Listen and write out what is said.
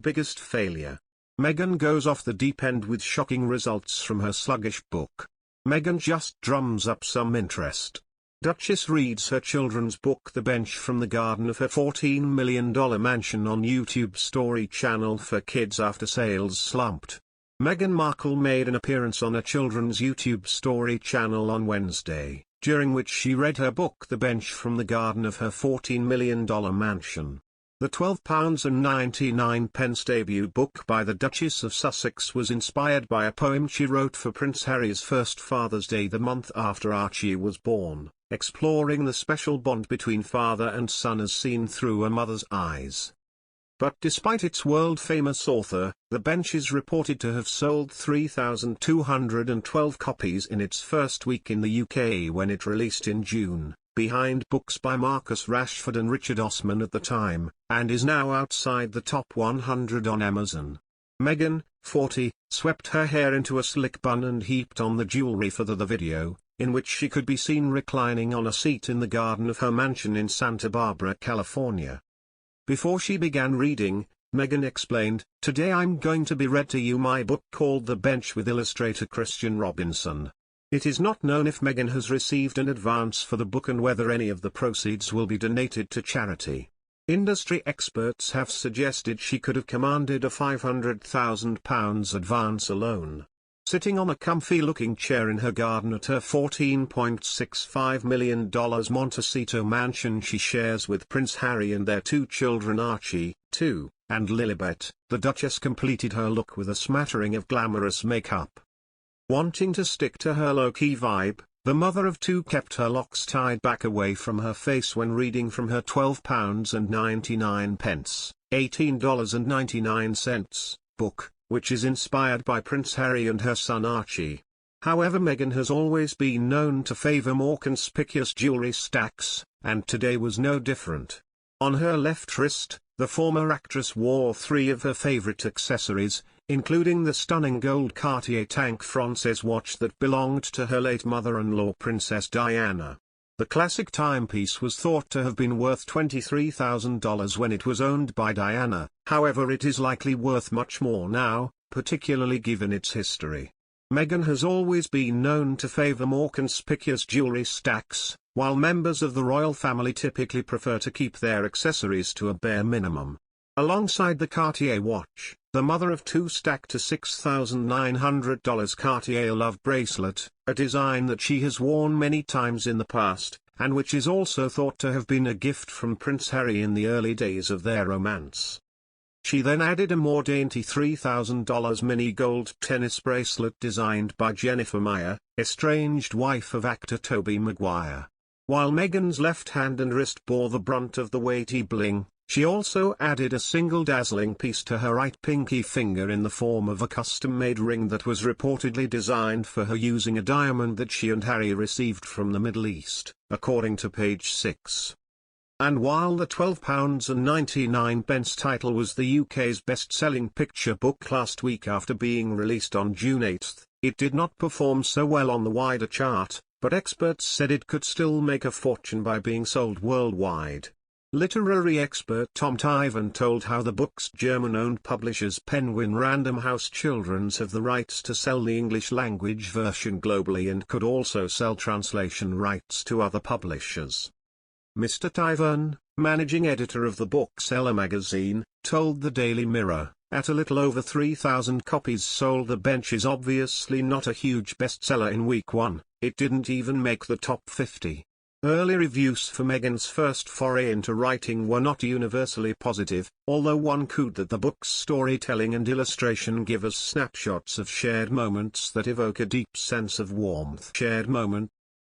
biggest failure. Meghan goes off the deep end with shocking results from her sluggish book. Meghan just drums up some interest. Duchess reads her children's book The Bench from the garden of her $14 million mansion on YouTube Story channel for kids after sales slumped. Meghan Markle made an appearance on a children's YouTube Story channel on Wednesday, during which she read her book The Bench from the garden of her $14 million mansion. The £12.99 debut book by the Duchess of Sussex was inspired by a poem she wrote for Prince Harry's first Father's Day the month after Archie was born, exploring the special bond between father and son as seen through a mother's eyes. But despite its world-famous author, The Bench is reported to have sold 3,212 copies in its first week in the UK when it released in June, behind books by Marcus Rashford and Richard Osman at the time, and is now outside the top 100 on Amazon. Meghan, 40, swept her hair into a slick bun and heaped on the jewelry for the video, in which she could be seen reclining on a seat in the garden of her mansion in Santa Barbara, California. Before she began reading, Meghan explained, "Today I'm going to be read to you my book called The Bench with illustrator Christian Robinson." It is not known if Meghan has received an advance for the book and whether any of the proceeds will be donated to charity. Industry experts have suggested she could have commanded a £500,000 advance alone. Sitting on a comfy-looking chair in her garden at her $14.65 million Montecito mansion she shares with Prince Harry and their two children Archie, 2, and Lilibet, the Duchess completed her look with a smattering of glamorous makeup. Wanting to stick to her low-key vibe, the mother of two kept her locks tied back away from her face when reading from her £12.99, $18.99, book, which is inspired by Prince Harry and her son Archie. However, Meghan has always been known to favour more conspicuous jewellery stacks, and today was no different. On her left wrist, the former actress wore three of her favourite accessories, including the stunning gold Cartier Tank Francaise watch that belonged to her late mother-in-law Princess Diana. The classic timepiece was thought to have been worth $23,000 when it was owned by Diana, however it is likely worth much more now, particularly given its history. Meghan has always been known to favour more conspicuous jewellery stacks, while members of the royal family typically prefer to keep their accessories to a bare minimum. Alongside the Cartier watch, the mother of two stacked a $6,900 Cartier love bracelet, a design that she has worn many times in the past, and which is also thought to have been a gift from Prince Harry in the early days of their romance. She then added a more dainty $3,000 mini gold tennis bracelet designed by Jennifer Meyer, estranged wife of actor Tobey Maguire. While Meghan's left hand and wrist bore the brunt of the weighty bling, she also added a single dazzling piece to her right pinky finger in the form of a custom-made ring that was reportedly designed for her using a diamond that she and Harry received from the Middle East, according to page 6. And while the £12.99 title was the UK's best-selling picture book last week after being released on June 8, it did not perform so well on the wider chart, but experts said it could still make a fortune by being sold worldwide. Literary expert Tom Tivan told how the book's German-owned publishers Penguin Random House Children's have the rights to sell the English-language version globally and could also sell translation rights to other publishers. Mr. Tivan, managing editor of the bookseller magazine, told the Daily Mirror, "At a little over 3,000 copies sold, The Bench is obviously not a huge bestseller in week one, it didn't even make the top 50. Early reviews for Meghan's first foray into writing were not universally positive, although one could that the book's storytelling and illustration give us snapshots of shared moments that evoke a deep sense of warmth. Shared moment